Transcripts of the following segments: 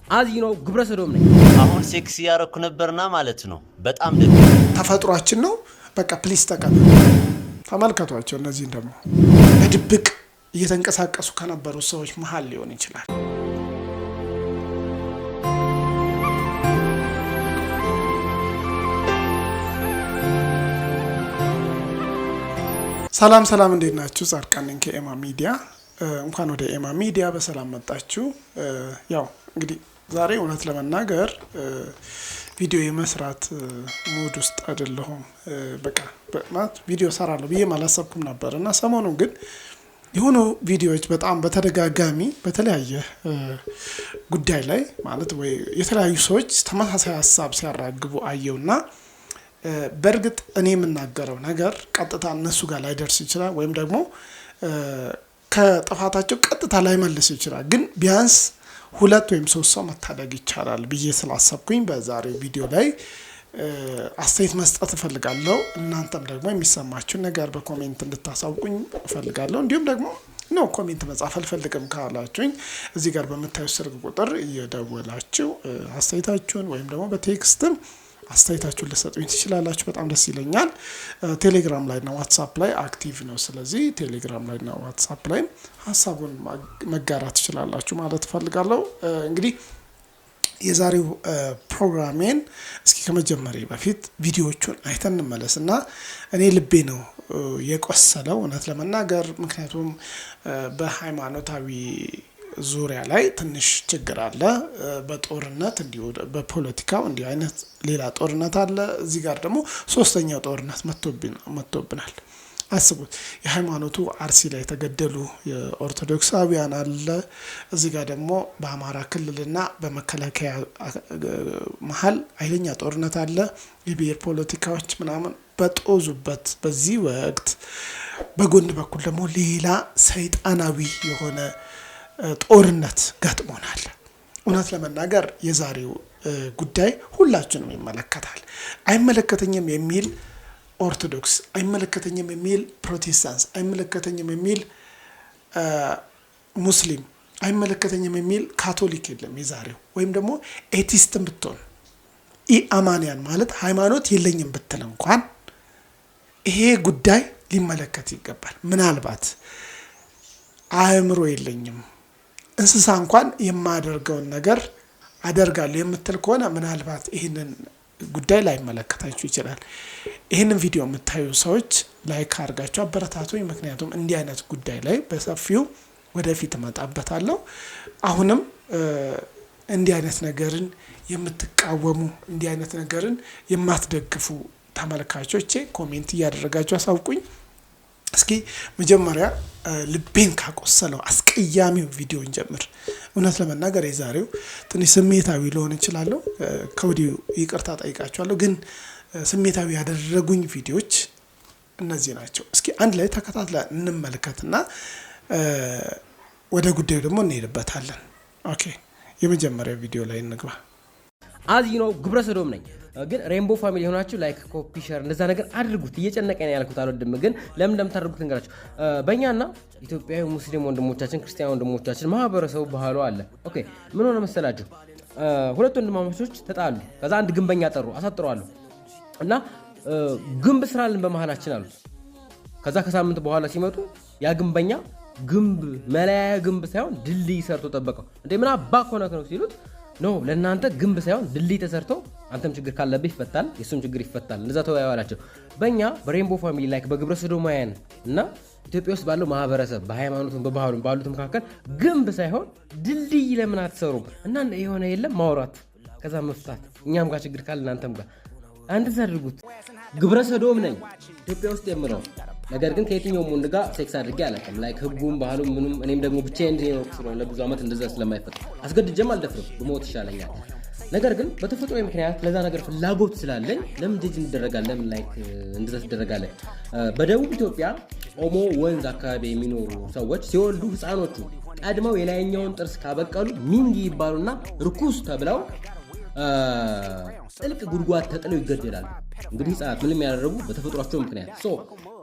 አዚኖ ግብረ ሰዶም ነኝ አሁን ሴክሲ ያረኩ ነበርና ማለት ነው በጣም ደግ ተፈጥሯችን ነው በቃ ፕሊስ ተቀበሉ ተመልከቷቸው እነዚህ ደግሞ በድብቅ እየተንቀሳቀሱ ከነበሩ ሰዎች መሃል ሊሆን ይችላል ሰላም እንዴት ናችሁ ጻድቃን ከኤማ ሚዲያ እንኳን ወደ ኤማ ሚዲያ በሰላም መጣችሁ ያው እንግዲህ ዛሬ እውነት ለመናገር ቪዲዮ የመስራት ሙድ ውስጥ አይደለሁም በቃ ማለት ቪዲዮ ሰራለሁ ብዬ ማላሰብኩም ነበርና ሰሞኑን ግን የሆኑ ቪዲዮዎች በጣም በተደጋጋሚ በተለያየ ጉዳይ ላይ ማለት ወይ የተለያዩ ሰዎች ተመሳሳይ ሐሳብ ሲያራግቡ አየውና በርግጥ እኔ የምናገረው ነገር ቀጥታ እነሱ ጋር ላይ ደርስ ይችላል ወይም ደግሞ ከጥፋታቸው ቀጥታ ላይ መልስ ይችላል ግን ቢያንስ ሁለት ወይም ሶስት ሰው መታደግ ይቻላል ብዬ ስላሰብኩኝ በዛሬው ቪዲዮ ላይ አስተያየት መስጠት እፈልጋለሁ እናንተም ደግሞ የሚሰማችሁ ነገር በኮሜንት እንድታሳውቁኝ እፈልጋለሁ እንዲሁም ደግሞ ኮሜንት መጻፍ አልፈልግም ካላችሁኝ እዚህ ጋር በመታየው ስልክ ቁጥር እየደወላችሁ አስተያየታችሁን ወይም ደግሞ በቴክስትም አስተያየታችሁን ልትሰጡኝ ትችላላችሁ በጣም ደስ ይለኛል ቴሌግራም ላይ እና ዋትስአፕ ላይ አክቲቭ ነው ስለዚህ ቴሌግራም ላይ እና ዋትስአፕ ላይ ሐሳቡን መጋራት ትችላላችሁ ማለት ፈልጋለሁ እንግዲህ የዛሬው ፕሮግራሜን እስኪ ከመጀመሪያ በፊት ቪዲዮዎቹን አይተን እንመለስና እኔ ልቤ ነው የቆሰለው እውነት ለመናገር ምክንያቱም በሃይማኖታዊ ዙሪያ ላይ ትንሽ ችግር አለ በጦርነት እንዲሁ በፖለቲካው እንዲሁ አይነት ሌላ ጦርነት አለ እዚህ ጋር ደግሞ ሶስተኛው ጦርነት መጥቶብናል አስቡት የሃይማኖቱ አርሲ ላይ ተገደሉ የኦርቶዶክሳውያን አለ እዚህ ጋር ደግሞ በአማራ ክልልና በመከላከያ መሃል አይለኛ ጦርነት አለ የብሔር ፖለቲካዎች ምናምን በጦዙበት በዚህ ወቅት በጎን በኩል ደግሞ ሌላ ሰይጣናዊ የሆነ ጦርነት ገጥሞናል እውነት ለመናገር የዛሬው ጉዳይ ሁላችንም ይመለከታል አይመለከተኝም የሚል ኦርቶዶክስ አይመለከተኝም የሚል ፕሮቴስታንት አይመለከተኝም የሚል ሙስሊም አይመለከተኝም የሚል ካቶሊክ የለም የዛሬው ወይም ደግሞ ኤቲስትም ብትሆን ኢአማንያን ማለት ሃይማኖት የለኝም ብትል እንኳን ይሄ ጉዳይ ሊመለከት ይገባል ምናልባት አእምሮ የለኝም እንስሳ እንኳን የማደርገውን ነገር አደርጋለሁ የምትል ከሆነ ምናልባት ይሄንን ጉዳይ ላይ መለከታችሁ ይችላል ይሄንን ቪዲዮ የምታዩ ሰዎች ላይክ አድርጋችሁ አበረታቱኝ ምክንያቱም እንዲህ አይነት ጉዳይ ላይ በሰፊው ወደፊት መጣበታለሁ አሁንም እንዲህ አይነት ነገርን የምትቃወሙ እንዲህ አይነት ነገርን የማትደግፉ ተመልካቾቼ ኮሜንት ያደረጋችሁ አሳውቁኝ እስኪ መጀመሪያ ልቤን ካቆሰለው አስቀያሚው ቪዲዮ እንጀምር እውነት ለመናገር የዛሬው ትንሽ ስሜታዊ ሊሆን ይችላል ከወዲሁ ይቅርታ ጠይቃችኋለሁ ግን ስሜታዊ ያደረጉኝ ቪዲዮዎች እነዚህ ናቸው እስኪ አንድ ላይ ተከታትለን እንመልከትና ወደ ጉዳዩ ደግሞ እንሄድበታለን ኦኬ የመጀመሪያው ቪዲዮ ላይ እንግባ አዚኖ ግብረ ሰዶም ነኝ ግን ሬንቦ ፋሚሊ ሆናችሁ ላይክ ኮፒ ሼር እንደዛ ነገር አድርጉት እየጨነቀኝ ያልኩት አልወድም ግን ለምን እንደምታደርጉት እንገራችሁ በእኛና ኢትዮጵያዊ ሙስሊም ወንድሞቻችን ክርስቲያን ወንድሞቻችን ማህበረሰቡ ባህሉ አለ ኦኬ ምን ሆነ መሰላችሁ ሁለት ወንድማማቾች ተጣሉ ከዛ አንድ ግንበኛ ጠሩ አሳጥረዋለሁ እና ግንብ ስራልን በመሃላችን አሉት ከዛ ከሳምንት በኋላ ሲመጡ ያ ግንበኛ ግንብ መለያ ግንብ ሳይሆን ድልድይ ሰርቶ ጠበቀው እንዴ ምን አባክ ሆነክ ነው ሲሉት ኖ ለእናንተ ግንብ ሳይሆን ድልድይ ተሰርቶ አንተም ችግር ካለብህ ይፈታል የሱም ችግር ይፈታል እንደዛ ተወያዩላችሁ በእኛ በሬንቦ ፋሚሊ ላይክ በግብረ ሰዶማውያን እና ኢትዮጵያ ውስጥ ባለው ማህበረሰብ በሃይማኖቱም በባህሉም ባሉት መካከል ግንብ ሳይሆን ድልድይ ለምን አትሰሩም እና የሆነ የለም ማውራት ከዛ መፍታት እኛም ጋር ችግር ካለ እናንተም ጋር አንድ ዘርጉት ግብረ ሰዶም ነኝ ኢትዮጵያ ውስጥ የምለው ነገር ግን ከየትኛውም ወንድ ጋር ሴክስ አድርጌ አላውቅም ላይክ ህጉም ባህሉም ምንም እኔም ደግሞ ብቻዬን ስለሆነ ለብዙ አመት እንደዛ ስለማይፈቅድ አስገድጄም አልደፍርም ብሞት ይሻለኛል ነገር ግን በተፈጥሮ ምክንያት ለዛ ነገር ፍላጎት ስላለኝ ለምን ጀጅ እንደረጋለን ለምን ላይክ እንደዛ ተደረጋለን በደቡብ ኢትዮጵያ ኦሞ ወንዝ አካባቢ የሚኖሩ ሰዎች ሲወልዱ ህፃኖቹ ቀድመው የላይኛውን ጥርስ ካበቀሉ ሚንጊ ይባሉና ርኩስ ተብለው ጥልቅ ጉድጓድ ተጥለው ይገደላሉ እንግዲህ ህፃናት ምንም ያደረጉ በተፈጥሯቸው ምክንያት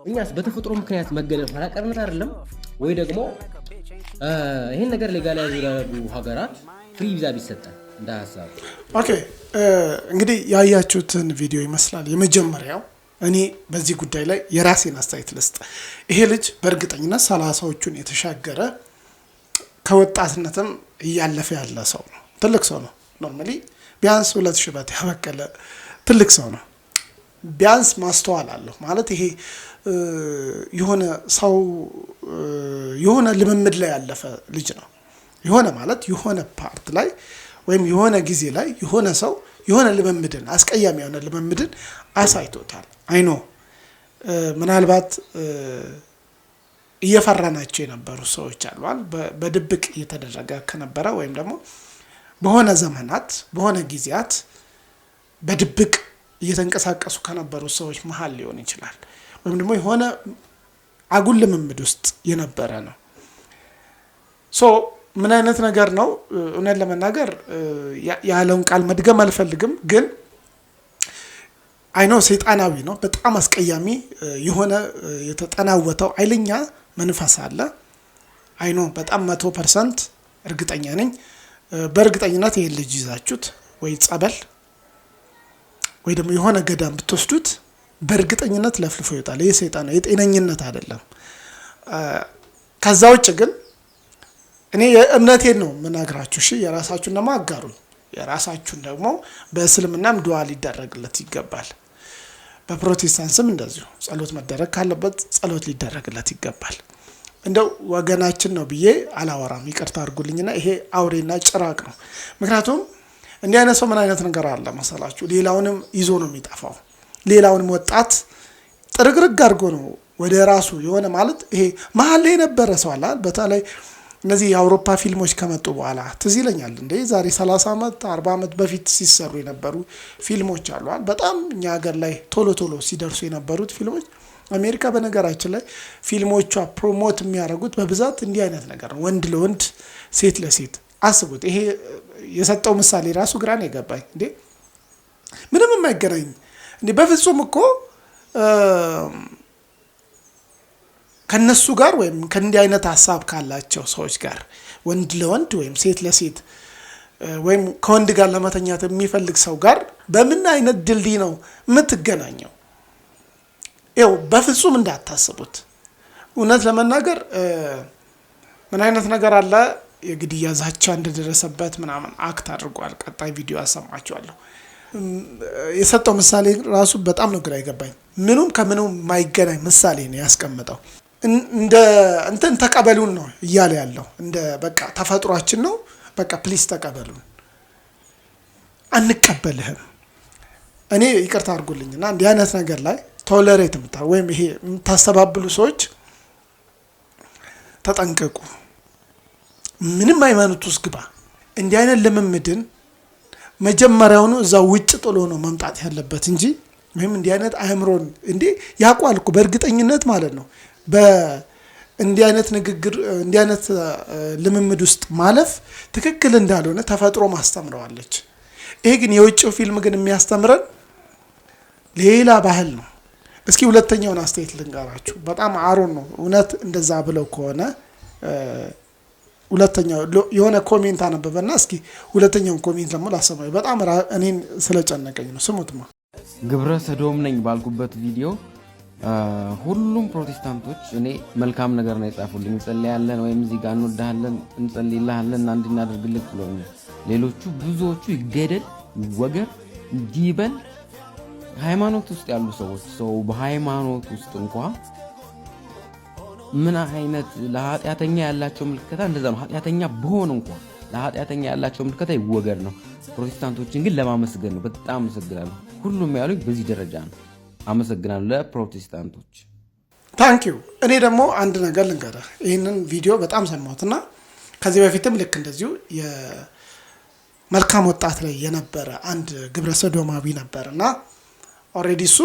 እኛስ በተፈጥሮ ምክንያት መገደል ፈራቀርነት አይደለም ወይ ደግሞ ይሄን ነገር ሌጋላይዝ ያደረጉ ሀገራት ፍሪ ቪዛ ቢሰጣል እንደ ሀሳብ። ኦኬ እንግዲህ ያያችሁትን ቪዲዮ ይመስላል የመጀመሪያው። እኔ በዚህ ጉዳይ ላይ የራሴን አስተያየት ልስጥ። ይሄ ልጅ በእርግጠኝነት 30ዎቹን የተሻገረ ከወጣትነትም እያለፈ ያለ ሰው ነው። ትልቅ ሰው ነው። ኖርማሊ ቢያንስ 2 ሽበት ያበቀለ ትልቅ ሰው ነው። ቢያንስ ማስተዋል አለው ማለት ይሄ የሆነ ሰው የሆነ ልምምድ ላይ ያለፈ ልጅ ነው። የሆነ ማለት የሆነ ፓርት ላይ ወይም የሆነ ጊዜ ላይ የሆነ ሰው የሆነ ልምምድን አስቀያሚ የሆነ ልምምድን አሳይቶታል። አይኖ ምናልባት እየፈራናቸው የነበሩ ሰዎች አሏል በድብቅ እየተደረገ ከነበረ ወይም ደግሞ በሆነ ዘመናት በሆነ ጊዜያት በድብቅ እየተንቀሳቀሱ ከነበሩ ሰዎች መሃል ሊሆን ይችላል። ወይም ደግሞ የሆነ አጉል ልምምድ ውስጥ የነበረ ነው። ሶ ምን አይነት ነገር ነው? እውነት ለመናገር ያለውን ቃል መድገም አልፈልግም፣ ግን አይኖ ሰይጣናዊ ነው። በጣም አስቀያሚ የሆነ የተጠናወተው ኃይለኛ መንፈስ አለ። አይኖ በጣም 100% እርግጠኛ ነኝ። በእርግጠኝነት ይሄን ልጅ ይዛችሁት ወይ ጸበል ወይ ደግሞ የሆነ ገዳም ብትወስዱት በእርግጠኝነት ለፍልፎ ይወጣል። ይሄ ሰይጣን ነው፣ የጤነኝነት አይደለም። ከዛ ውጭ ግን እኔ የእምነቴን ነው ምናግራችሁ። እሺ የራሳችሁን ደግሞ አጋሩኝ። የራሳችሁን ደግሞ በእስልምናም ዱዓ ሊደረግለት ይገባል። በፕሮቴስታንትም እንደዚሁ ጸሎት መደረግ ካለበት ጸሎት ሊደረግለት ይገባል። እንደው ወገናችን ነው ብዬ አላወራም፣ ይቅርታ አድርጉልኝና ይሄ አውሬና ጭራቅ ነው። ምክንያቱም እንዲህ አይነት ሰው ምን አይነት ነገር አለ መሰላችሁ? ሌላውንም ይዞ ነው የሚጠፋው። ሌላውንም ወጣት ጥርግርግ አድርጎ ነው ወደ ራሱ የሆነ ማለት ይሄ መሀል ላይ የነበረ ሰው አለ። በተለይ እነዚህ የአውሮፓ ፊልሞች ከመጡ በኋላ ትዝ ይለኛል እንደ ዛሬ 30 ዓመት 40 ዓመት በፊት ሲሰሩ የነበሩ ፊልሞች አሉ። በጣም እኛ ሀገር ላይ ቶሎ ቶሎ ሲደርሱ የነበሩት ፊልሞች አሜሪካ በነገራችን ላይ ፊልሞቿ ፕሮሞት የሚያደርጉት በብዛት እንዲህ አይነት ነገር ነው። ወንድ ለወንድ ሴት ለሴት አስቡት። ይሄ የሰጠው ምሳሌ ራሱ ግራ ነው የገባኝ። እንዴ ምንም የማይገናኝ እንዴ በፍጹም እኮ ከነሱ ጋር ወይም ከእንዲህ አይነት ሀሳብ ካላቸው ሰዎች ጋር ወንድ ለወንድ ወይም ሴት ለሴት ወይም ከወንድ ጋር ለመተኛት የሚፈልግ ሰው ጋር በምን አይነት ድልድይ ነው የምትገናኘው? ይኸው በፍጹም እንዳታስቡት። እውነት ለመናገር ምን አይነት ነገር አለ የግድያ ዛቻ እንደደረሰበት ምናምን አክት አድርጓል። ቀጣይ ቪዲዮ አሰማችኋለሁ። የሰጠው ምሳሌ ራሱ በጣም ነው ግራ ይገባኝ። ምኑም ከምኑም የማይገናኝ ምሳሌ ነው ያስቀመጠው። እንደ እንትን ተቀበሉን ነው እያለ ያለው። እንደ በቃ ተፈጥሯችን ነው በቃ ፕሊስ ተቀበሉን፣ አንቀበልህም። እኔ ይቅርታ አድርጉልኝና እንዲህ አይነት ነገር ላይ ቶለሬት ወይም ይሄ የምታስተባብሉ ሰዎች ተጠንቀቁ። ምንም ሃይማኖት ውስጥ ግባ እንዲህ አይነት ልምምድን መጀመሪያውኑ እዛው ውጭ ጥሎ ነው መምጣት ያለበት እንጂ ወይም እንዲህ አይነት አእምሮን እንዴ ያቋል እኮ በእርግጠኝነት ማለት ነው። በእንዲህ አይነት ንግግር እንዲህ አይነት ልምምድ ውስጥ ማለፍ ትክክል እንዳልሆነ ተፈጥሮ ማስተምረዋለች። ይሄ ግን የውጭው ፊልም ግን የሚያስተምረን ሌላ ባህል ነው። እስኪ ሁለተኛውን አስተያየት ልንገራችሁ። በጣም አሮን ነው እውነት እንደዛ ብለው ከሆነ ሁለተኛው የሆነ ኮሜንት አነበበና እስኪ ሁለተኛውን ኮሜንት ደግሞ ላሰማኝ። በጣም እኔን ስለጨነቀኝ ነው። ስሙትማ። ግብረ ሰዶም ነኝ ባልኩበት ቪዲዮ ሁሉም ፕሮቴስታንቶች እኔ መልካም ነገር ነው የጻፉልኝ። እንጸልያለን ወይም እዚህ ጋር እንወዳለን እንጸልይልሃለን አንድ እናደርግልህ ብለውኛል። ሌሎቹ ብዙዎቹ ይገደል ይወገር እንዲበል ሃይማኖት ውስጥ ያሉ ሰዎች ሰው በሃይማኖት ውስጥ እንኳን ምን አይነት ለኃጢአተኛ ያላቸው ምልክታ እንደዛ ነው። ኃጢአተኛ በሆነ እንኳን ለኃጢአተኛ ያላቸው ምልክታ ይወገር ነው። ፕሮቴስታንቶችን ግን ለማመስገን ነው። በጣም አመሰግናለሁ። ሁሉም ያሉኝ በዚህ ደረጃ ነው። አመሰግናለሁ ለፕሮቴስታንቶች። ታንክ ዩ። እኔ ደግሞ አንድ ነገር ልንገርህ። ይህንን ቪዲዮ በጣም ሰማሁትና ከዚህ በፊትም ልክ እንደዚሁ የመልካም ወጣት ላይ የነበረ አንድ ግብረ ሰዶማዊ ነበርና ኦሬዲ እሱ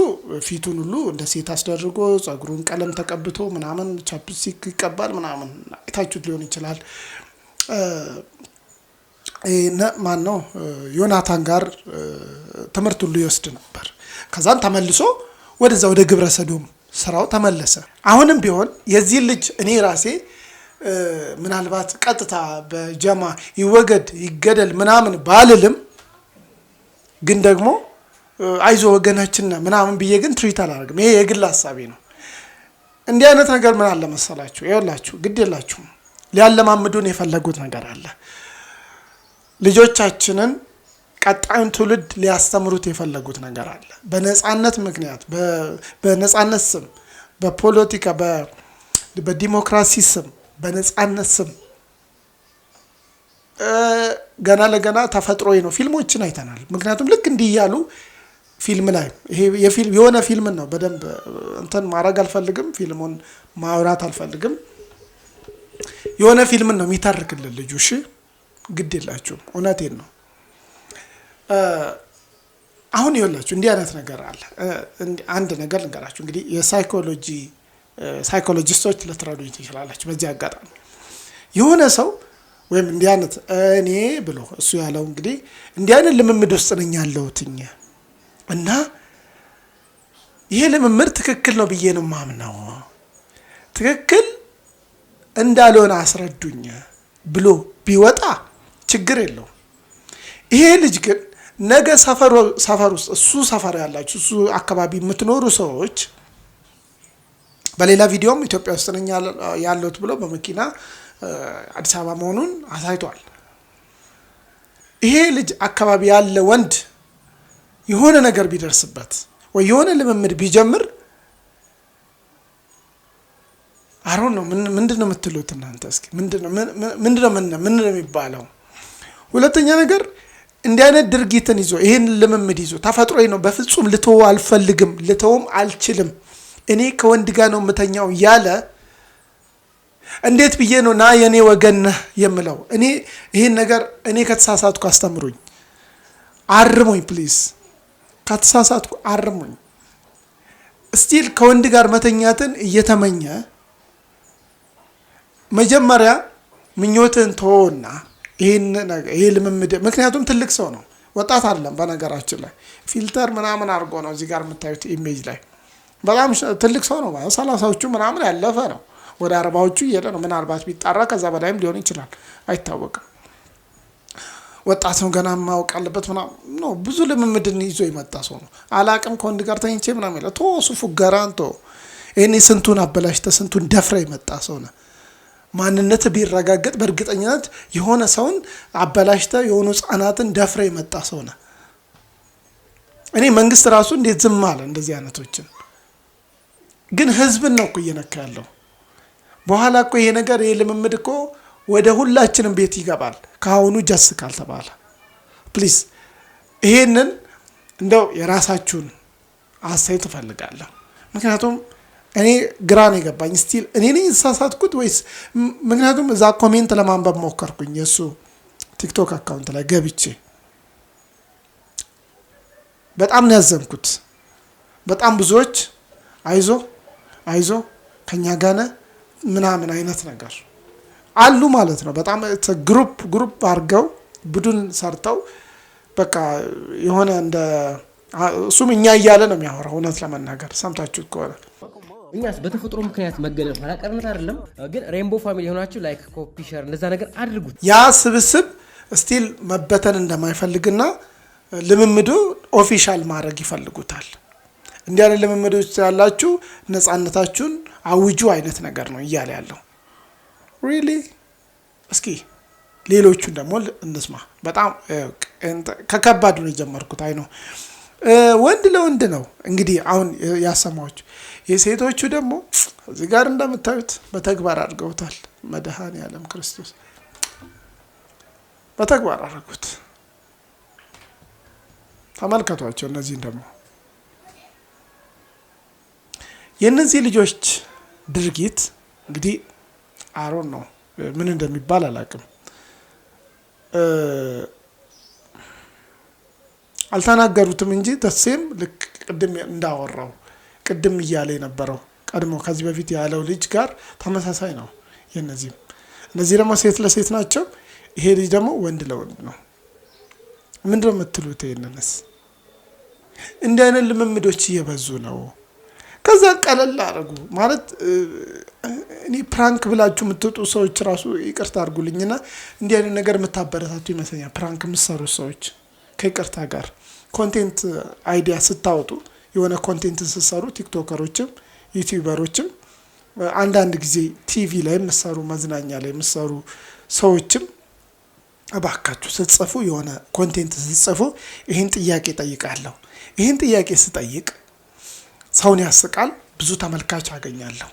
ፊቱን ሁሉ እንደ ሴት አስደርጎ ጸጉሩን ቀለም ተቀብቶ ምናምን ቻፕስቲክ ይቀባል ምናምን አይታችሁት ሊሆን ይችላል። ማን ነው ዮናታን ጋር ትምህርት ሁሉ ይወስድ ነበር። ከዛን ተመልሶ ወደዛ ወደ ግብረ ሰዶም ስራው ተመለሰ። አሁንም ቢሆን የዚህ ልጅ እኔ ራሴ ምናልባት ቀጥታ በጀማ ይወገድ ይገደል ምናምን ባልልም ግን ደግሞ አይዞ ወገናችን ምናምን ብዬ ግን ትሪት አላደርግም። ይሄ የግል ሐሳቤ ነው። እንዲህ አይነት ነገር ምን አለ መሰላችሁ ይኸውላችሁ ግድ የላችሁም ሊያለማምዱን የፈለጉት ነገር አለ። ልጆቻችንን ቀጣዩን ትውልድ ሊያስተምሩት የፈለጉት ነገር አለ። በነጻነት ምክንያት በነጻነት ስም በፖለቲካ በዲሞክራሲ ስም በነጻነት ስም ገና ለገና ተፈጥሮዬ ነው ፊልሞችን አይተናል። ምክንያቱም ልክ እንዲህ ያሉ ፊልም ላይ ይሄ የፊልም የሆነ ፊልም ነው በደንብ እንትን ማድረግ አልፈልግም ፊልሙን ማውራት አልፈልግም። የሆነ ፊልም ነው የሚተርክልን ልጁ እሺ ግድ የላችሁም እውነቴን ነው። አሁን ይኸውላችሁ እንዲህ አይነት ነገር አለ። አንድ ነገር ልንገራችሁ እንግዲህ ሳይኮሎጂስቶች ልትረዱኝ ትችላላችሁ በዚህ አጋጣሚ። የሆነ ሰው ወይም እንዲህ አይነት እኔ ብሎ እሱ ያለው እንግዲህ እንዲህ አይነት ልምምድ ውስጥ ነኝ ያለሁትኝ እና ይሄ ልምምድ ትክክል ነው ብዬ ነው ማምነው ትክክል እንዳልሆነ አስረዱኝ ብሎ ቢወጣ ችግር የለውም። ይሄ ልጅ ግን ነገ ሰፈር ውስጥ እሱ ሰፈር ያላችሁ እሱ አካባቢ የምትኖሩ ሰዎች በሌላ ቪዲዮም ኢትዮጵያ ውስጥ ነኝ ያለሁት ብሎ በመኪና አዲስ አበባ መሆኑን አሳይቷል። ይሄ ልጅ አካባቢ ያለ ወንድ የሆነ ነገር ቢደርስበት ወይ የሆነ ልምምድ ቢጀምር አሮን ነው ምንድነው የምትሉት እናንተ? እስኪ ምንድነው የሚባለው? ሁለተኛ ነገር እንዲህ አይነት ድርጊትን ይዞ ይሄን ልምምድ ይዞ ተፈጥሮዬ ነው በፍጹም ልተው አልፈልግም ልተውም አልችልም እኔ ከወንድ ጋር ነው የምተኛው ያለ እንዴት ብዬ ነው ና የኔ ወገን የምለው? እኔ ይሄን ነገር እኔ ከተሳሳትኩ አስተምሩኝ አርሙኝ ፕሊዝ ከተሳሳትኩ አርሙኝ። ስቲል ከወንድ ጋር መተኛትን እየተመኘ መጀመሪያ ምኞትን ተወውና ይሄ ልምምድ ምክንያቱም ትልቅ ሰው ነው ወጣት አይደለም። በነገራችን ላይ ፊልተር ምናምን አድርጎ ነው እዚህ ጋር የምታዩት ኢሜጅ ላይ በጣም ትልቅ ሰው ነው። 30ዎቹ ምናምን ያለፈ ነው ወደ 40ዎቹ እየሄደ ነው። ምናልባት ቢጣራ ከዛ በላይም ሊሆን ይችላል አይታወቅም። ወጣት ነው ገና ማወቅ አለበት ምናምን ነው። ብዙ ልምምድን ይዞ የመጣ ሰው ነው። አላቅም ከወንድ ጋር ተኝቼ ምናምን ይላል። ቶሱ ፉገራንቶ እኔ ስንቱን አበላሽተ ስንቱን ደፍረ የመጣ ሰው ነው። ማንነት ቢረጋገጥ በእርግጠኝነት የሆነ ሰውን አበላሽተ የሆኑ ህፃናትን ደፍረ የመጣ ሰው ነው። እኔ መንግስት ራሱ እንዴት ዝም አለ እንደዚህ አይነቶችን? ግን ህዝብን ነው እኮ እየነካ ያለው። በኋላ እኮ ይሄ ነገር ይሄ ልምምድ እኮ ወደ ሁላችንም ቤት ይገባል ካሁኑ ጀስ ካልተባለ ፕሊዝ ይሄንን እንደው የራሳችሁን አስተያየት እፈልጋለሁ። ምክንያቱም እኔ ግራ ነው የገባኝ ስቲል እኔ ነኝ ተሳሳትኩት ወይስ ምክንያቱም እዛ ኮሜንት ለማንበብ ሞከርኩኝ የሱ ቲክቶክ አካውንት ላይ ገብቼ በጣም ነው ያዘንኩት። በጣም ብዙዎች አይዞ ከኛ ጋር ምናምን አይነት ነገር አሉ ማለት ነው። በጣም ግሩፕ አድርገው ቡድን ሰርተው በቃ የሆነ እንደ እሱም እኛ እያለ ነው የሚያወራው። እውነት ለመናገር ሰምታችሁ ከሆነ እኛስ በተፈጥሮ ምክንያት መገለል ኋላቀርነት አይደለም። ግን ሬንቦ ፋሚሊ ሆናችሁ ላይክ ኮፒ ሼር እንደዛ ነገር አድርጉት። ያ ስብስብ ስቲል መበተን እንደማይፈልግና ልምምዱ ኦፊሻል ማድረግ ይፈልጉታል። እንዲህ አይነት ልምምዶች ያላችሁ ነፃነታችሁን አውጁ አይነት ነገር ነው እያለ ያለው ሪሊ። እስኪ ሌሎቹን ደግሞ እንስማ። በጣም ከከባዱ ነው የጀመርኩት። አይ ነው ወንድ ለወንድ ነው እንግዲህ አሁን ያሰማችሁ። የሴቶቹ ደግሞ እዚህ ጋር እንደምታዩት በተግባር አድርገውታል። መድኃኔዓለም ክርስቶስ በተግባር አድርገውት ተመልከቷቸው። እነዚህን ደግሞ የነዚህ ልጆች ድርጊት እንግዲህ አሮን ነው ምን እንደሚባል አላውቅም። አልተናገሩትም እንጂ ተሰም ልክ ቅድም እንዳወራው ቅድም እያለ የነበረው ቀድሞ ከዚህ በፊት ያለው ልጅ ጋር ተመሳሳይ ነው። እነዚህ ደግሞ ሴት ለሴት ናቸው። ይሄ ልጅ ደግሞ ወንድ ለወንድ ነው። ምንድነው የምትሉት? ይሄንንስ እንደ አይነት ልምምዶች እየበዙ ነው። ከዛ ቀለል አድርጉ ማለት እኔ ፕራንክ ብላችሁ የምትወጡ ሰዎች ራሱ ይቅርታ አድርጉልኝና እንዲህ አይነት ነገር የምታበረታቱ ይመስለኛል። ፕራንክ የምትሰሩ ሰዎች ከይቅርታ ጋር ኮንቴንት አይዲያ ስታወጡ የሆነ ኮንቴንት ስትሰሩ ቲክቶከሮችም ዩቲዩበሮችም አንዳንድ ጊዜ ቲቪ ላይ የምትሰሩ መዝናኛ ላይ የምትሰሩ ሰዎችም እባካችሁ ስትጽፉ የሆነ ኮንቴንት ስትጽፉ ይህን ጥያቄ ጠይቃለሁ። ይህን ጥያቄ ስጠይቅ ሰውን ያስቃል፣ ብዙ ተመልካች አገኛለሁ፣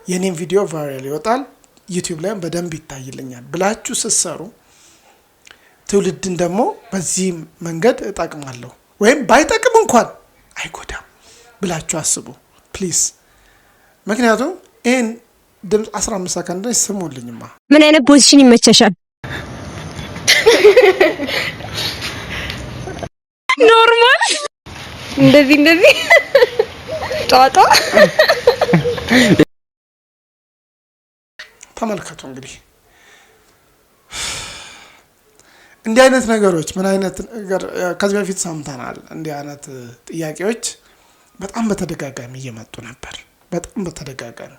የኔን ቪዲዮ ቫይራል ይወጣል፣ ዩቲዩብ ላይም በደንብ ይታይልኛል ብላችሁ ስትሰሩ ትውልድን ደግሞ በዚህ መንገድ እጠቅማለሁ ወይም ባይጠቅም እንኳን አይጎዳም ብላችሁ አስቡ ፕሊዝ። ምክንያቱም ይህን ድምፅ 15 ሰከንድ ላይ ስሙልኝማ። ምን አይነት ፖዚሽን ይመቸሻል? ኖርማል እንደዚህ ጧጧ። ተመልከቱ እንግዲህ እንዲህ አይነት ነገሮች ምን አይነት ነገር ከዚህ በፊት ሰምተናል። እንዲህ አይነት ጥያቄዎች በጣም በተደጋጋሚ እየመጡ ነበር። በጣም በተደጋጋሚ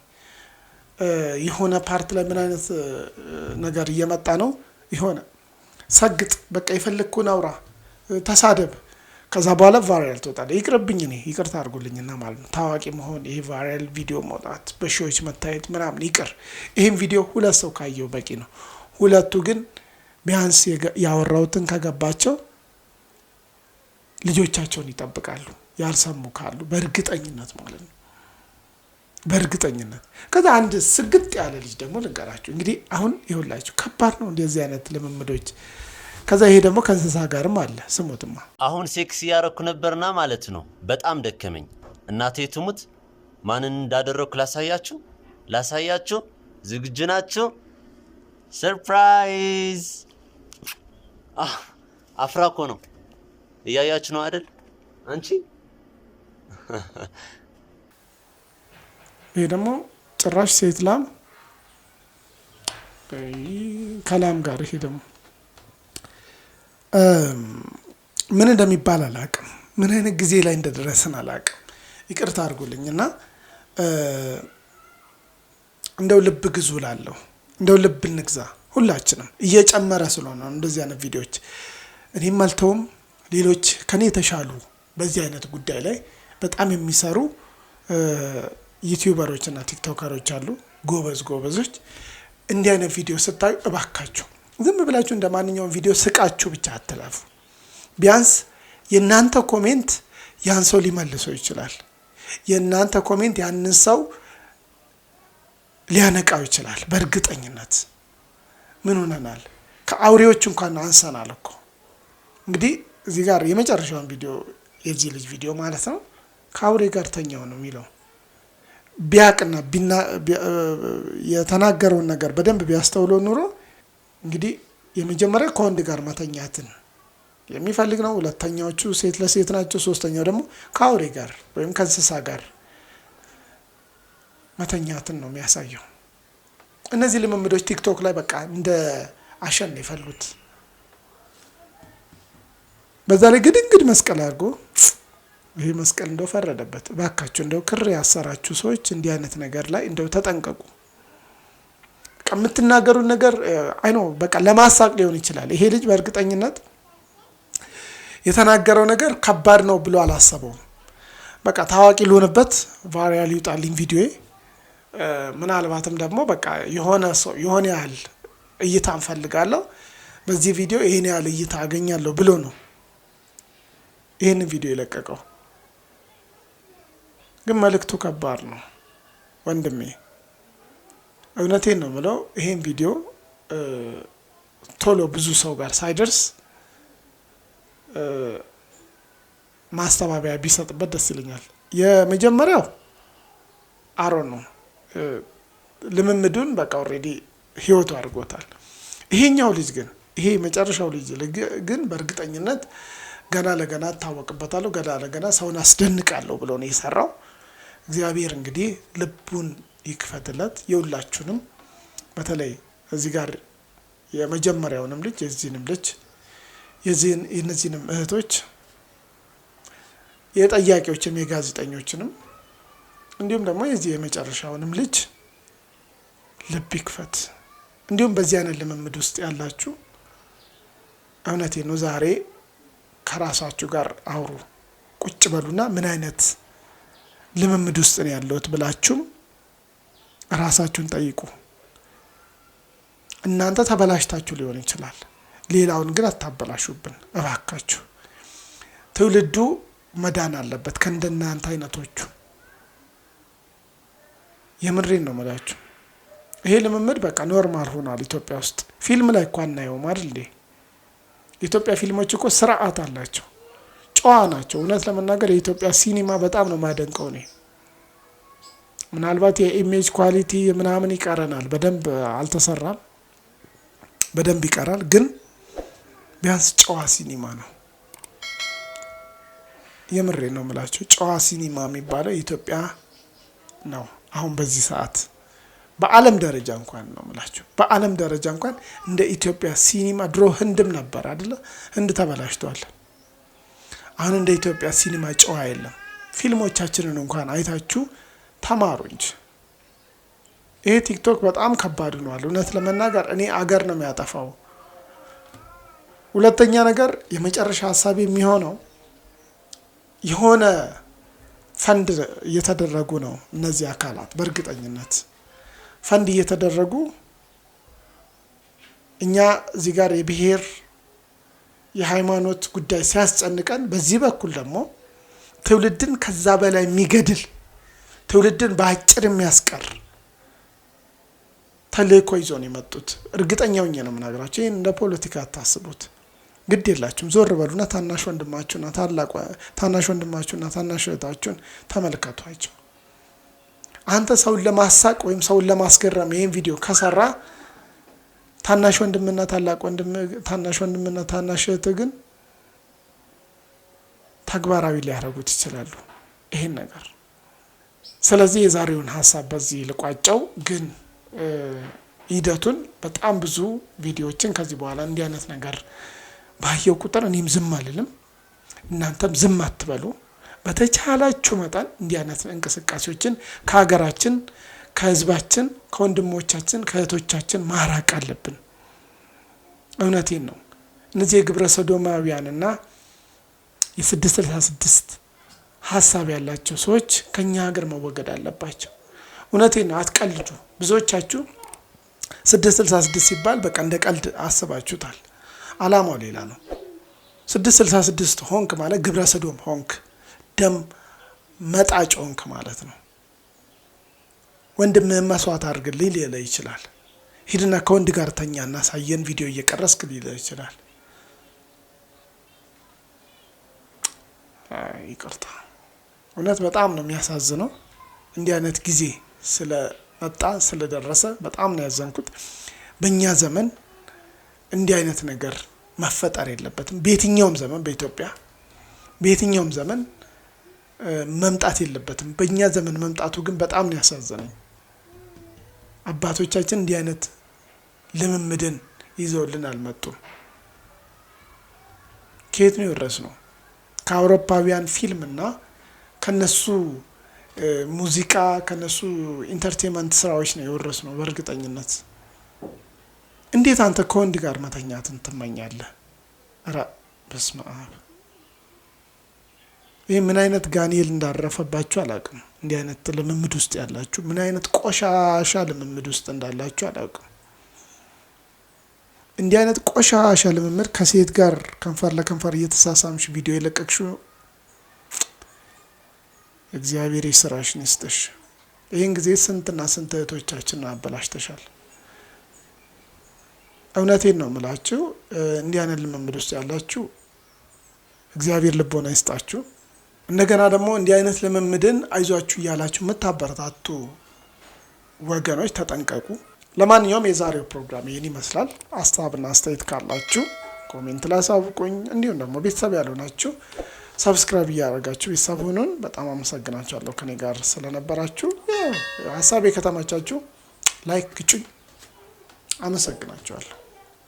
የሆነ ፓርት ላይ ምን አይነት ነገር እየመጣ ነው? የሆነ ሰግጥ፣ በቃ የፈለግኩን አውራ፣ ተሳደብ፣ ከዛ በኋላ ቫይራል ትወጣለህ። ይቅርብኝ፣ እኔ ይቅርታ አድርጉልኝና ማለት ነው። ታዋቂ መሆን ይሄ ቫይራል ቪዲዮ መውጣት በሺዎች መታየት ምናምን ይቅር። ይሄን ቪዲዮ 2 ሰው ካየው በቂ ነው። 2ቱ ግን ቢያንስ ያወራውትን ከገባቸው ልጆቻቸውን ይጠብቃሉ፣ ያልሰሙ ካሉ በእርግጠኝነት ማለት ነው። በእርግጠኝነት ከዛ አንድ ስግጥ ያለ ልጅ ደግሞ ልንገራችሁ እንግዲህ አሁን ይኸውላችሁ ከባድ ነው እንደዚህ አይነት ልምምዶች። ከዛ ይሄ ደግሞ ከእንስሳ ጋርም አለ። ስሙትማ። አሁን ሴክስ ያረኩ ነበርና ማለት ነው። በጣም ደከመኝ። እናቴ ትሙት ማንን እንዳደረኩ ላሳያችሁ። ዝግጁ ናችሁ? ሰርፕራይዝ! አፍራኮ ነው። እያያችሁ ነው አይደል? አንቺ ይሄ ደግሞ ጭራሽ ሴት ላም ከላም ጋር ይሄ ደግሞ ምን እንደሚባል አላውቅም። ምን አይነት ጊዜ ላይ እንደደረስን አላውቅም። ይቅርታ አድርጉልኝና እንደው ልብ ግዙ ላለሁ እንደው ልብ እንግዛ ሁላችንም። እየጨመረ ስለሆነ እንደዚህ አይነት ቪዲዮዎች እኔም አልተውም። ሌሎች ከኔ የተሻሉ በዚህ አይነት ጉዳይ ላይ በጣም የሚሰሩ ዩቲዩበሮች እና ቲክቶከሮች አሉ፣ ጎበዞች። እንዲህ አይነት ቪዲዮ ስታዩ እባካችሁ ዝም ብላችሁ እንደማንኛውም ቪዲዮ ስቃችሁ ብቻ አትላፉ። ቢያንስ የእናንተ ኮሜንት ያን ሰው ሊመልሰው ይችላል። የእናንተ ኮሜንት ያንን ሰው ሊያነቃው ይችላል። በእርግጠኝነት ምን ሆነናል? ከአውሬዎች እንኳን አንሰናል እኮ። እንግዲህ እዚህ ጋር የመጨረሻውን ቪዲዮ የዚህ ልጅ ቪዲዮ ማለት ነው ከአውሬ ጋር ተኛው ነው የሚለው። ቢያቅና የተናገረውን ነገር በደንብ ቢያስተውለው ኑሮ እንግዲህ የመጀመሪያ ከወንድ ጋር መተኛትን የሚፈልግ ነው። ሁለተኛዎቹ ሴት ለሴት ናቸው። ሶስተኛው ደግሞ ከአውሬ ጋር ወይም ከእንስሳ ጋር መተኛትን ነው የሚያሳየው። እነዚህ ልምምዶች ቲክቶክ ላይ በቃ እንደ አሸን የፈሉት። በዛ ላይ ግድንግድ መስቀል አድርጎ ይሄ መስቀል እንደው ፈረደበት። ባካችሁ እንደው ክር ያሰራችሁ ሰዎች እንዲህ አይነት ነገር ላይ እንደው ተጠንቀቁ። ከምትናገሩት ነገር አይኖ በቃ ለማሳቅ ሊሆን ይችላል። ይሄ ልጅ በእርግጠኝነት የተናገረው ነገር ከባድ ነው ብሎ አላሰበውም። በቃ ታዋቂ ልሆንበት ቫይራል ይውጣልኝ ቪዲዮ ምናልባትም ደግሞ በቃ የሆነ ያህል እይታ እንፈልጋለሁ በዚህ ቪዲዮ ይሄን ያህል እይታ አገኛለሁ ብሎ ነው ይሄን ቪዲዮ የለቀቀው። ግን መልእክቱ ከባድ ነው ወንድሜ። እውነቴን ነው የምለው። ይሄን ቪዲዮ ቶሎ ብዙ ሰው ጋር ሳይደርስ ማስተባበያ ቢሰጥበት ደስ ይለኛል። የመጀመሪያው አሮን ነው ልምምዱን በቃ ኦሬዲ ህይወቱ አድርጎታል። ይሄኛው ልጅ ግን ይሄ መጨረሻው ልጅ ግን በእርግጠኝነት ገና ለገና ታወቅበታለሁ፣ ገና ለገና ሰውን አስደንቃለሁ ብሎ ነው የሰራው። እግዚአብሔር እንግዲህ ልቡን ይክፈትለት። የሁላችሁንም በተለይ እዚህ ጋር የመጀመሪያውንም ልጅ የዚህንም ልጅ የነዚህንም እህቶች የጠያቂዎችም የጋዜጠኞችንም እንዲሁም ደግሞ የዚህ የመጨረሻውንም ልጅ ልብ ይክፈት። እንዲሁም በዚህ አይነት ልምምድ ውስጥ ያላችሁ እውነቴ ነው ዛሬ ከራሳችሁ ጋር አውሩ። ቁጭ በሉና ምን አይነት ልምምድ ውስጥ ነው ያለሁት ብላችሁም ራሳችሁን ጠይቁ። እናንተ ተበላሽታችሁ ሊሆን ይችላል፣ ሌላውን ግን አታበላሹብን እባካችሁ። ትውልዱ መዳን አለበት ከእንደናንተ አይነቶቹ። የምሬን ነው የምላችሁ። ይሄ ልምምድ በቃ ኖርማል ሆኗል ኢትዮጵያ ውስጥ። ፊልም ላይ እንኳን እናየውም አይደል እንዴ? የኢትዮጵያ ፊልሞች እኮ ስርዓት አላቸው፣ ጨዋ ናቸው። እውነት ለመናገር የኢትዮጵያ ሲኒማ በጣም ነው ማደንቀው እኔ። ምናልባት የኢሜጅ ኳሊቲ ምናምን ይቀረናል፣ በደንብ አልተሰራም፣ በደንብ ይቀራል። ግን ቢያንስ ጨዋ ሲኒማ ነው። የምሬ ነው የምላችሁ። ጨዋ ሲኒማ የሚባለው ኢትዮጵያ ነው አሁን በዚህ ሰዓት። በዓለም ደረጃ እንኳን ነው የምላችሁ፣ በዓለም ደረጃ እንኳን እንደ ኢትዮጵያ ሲኒማ ድሮ ህንድም ነበር አይደለ? ህንድ ተበላሽቷል። አሁን እንደ ኢትዮጵያ ሲኒማ ጨዋ የለም። ፊልሞቻችንን እንኳን አይታችሁ ተማሩ እንጂ። ይሄ ቲክቶክ በጣም ከባድ ሆኗል እውነት ለመናገር። እኔ አገር ነው የሚያጠፋው። ሁለተኛ ነገር የመጨረሻ ሀሳብ የሚሆነው የሆነ ፈንድ እየተደረጉ ነው እነዚህ አካላት። በእርግጠኝነት ፈንድ እየተደረጉ እኛ እዚህ ጋር የብሔር የሃይማኖት ጉዳይ ሲያስጨንቀን፣ በዚህ በኩል ደግሞ ትውልድን ከዛ በላይ የሚገድል ትውልድን በአጭር የሚያስቀር ተልእኮ ይዞ ነው የመጡት። እርግጠኛው ነው የምናገራችሁ። ይሄን እንደ ፖለቲካ አታስቡት። ግድ የላችሁም። ዞር በሉና ታናሽ ወንድማችሁና ታናሽ እህታችሁን ተመልከቷቸው። አንተ ሰውን ለማሳቅ ወይም ሰውን ለማስገረም ይሄን ቪዲዮ ከሰራ ታናሽ ወንድምና ታናሽ እህት ግን ተግባራዊ ሊያደርጉት ይችላሉ ይሄን ነገር። ስለዚህ የዛሬውን ሀሳብ በዚህ ልቋጨው። ግን ሂደቱን በጣም ብዙ ቪዲዮዎችን ከዚህ በኋላ እንዲህ አይነት ነገር ባየው ቁጥር እኔም ዝም አልልም፣ እናንተም ዝም አትበሉ። በተቻላችሁ መጠን እንዲህ አይነት እንቅስቃሴዎችን ከሀገራችን፣ ከህዝባችን፣ ከወንድሞቻችን፣ ከእህቶቻችን ማራቅ አለብን። እውነቴን ነው። እነዚህ የግብረ ሰዶማውያንና የ666 ሀሳብ ያላቸው ሰዎች ከኛ ሀገር መወገድ አለባቸው። እውነቴን ነው። አትቀልዱ። ብዙዎቻችሁ 666 ሲባል በቃ እንደ ቀልድ አስባችሁታል። አላማው ሌላ ነው። 666 ሆንክ ማለት ግብረ ሰዶም ሆንክ፣ ደም መጣጭ ሆንክ ማለት ነው። ወንድምህን መስዋዕት አድርግልኝ ሊልህ ይችላል። ሂድና ከወንድ ጋር ተኛና ሳየን ቪዲዮ እየቀረስክ ሊልህ ይችላል። ይቅርታ፣ እውነት በጣም ነው የሚያሳዝነው። እንዲህ አይነት ጊዜ ስለመጣ ስለደረሰ በጣም ነው ያዘንኩት። በእኛ ዘመን እንዲህ አይነት ነገር መፈጠር የለበትም። በየትኛውም ዘመን በኢትዮጵያ በየትኛውም ዘመን መምጣት የለበትም። በእኛ ዘመን መምጣቱ ግን በጣም ነው ያሳዘነኝ። አባቶቻችን እንዲህ አይነት ልምምድን ይዘውልን አልመጡም። ከየት ነው የወረስነው? ከአውሮፓውያን ፊልምና ከነሱ ሙዚቃ ከነሱ ኢንተርቴንመንት ስራዎች ነው የወረስነው በእርግጠኝነት። እንዴት አንተ ከወንድ ጋር መተኛትን ትመኛለህ? ራ በስመ አብ። ይህ ምን አይነት ጋኔል እንዳረፈባችሁ አላውቅም። እንዲህ አይነት ልምምድ ውስጥ ያላችሁ ምን አይነት ቆሻሻ ልምምድ ውስጥ እንዳላችሁ አላውቅም። እንዲህ አይነት ቆሻሻ ልምምድ ከሴት ጋር ከንፈር ለከንፈር እየተሳሳምሽ ቪዲዮ የለቀቅሽው እግዚአብሔር ይስራሽን ይስጥሽ። ይህን ጊዜ ስንትና ስንት እህቶቻችንን አበላሽተሻል። እውነቴን ነው የምላችሁ። እንዲህ አይነት ልምምድ ውስጥ ያላችሁ እግዚአብሔር ልቦና ይስጣችሁ። እንደገና ደግሞ እንዲህ አይነት ልምምድን አይዟችሁ እያላችሁ የምታበረታቱ ወገኖች ተጠንቀቁ። ለማንኛውም የዛሬው ፕሮግራም ይህን ይመስላል። ሀሳብና አስተያየት ካላችሁ ኮሜንት ላይ አሳውቁኝ። እንዲሁም ደግሞ ቤተሰብ ያልሆናችሁ ሰብስክራይብ እያደረጋችሁ ቤተሰብ ሁኑን። በጣም አመሰግናችኋለሁ ከኔ ጋር ስለነበራችሁ። ሀሳቤ ከተመቻችሁ ላይክ ግጩኝ። አመሰግናችኋለሁ።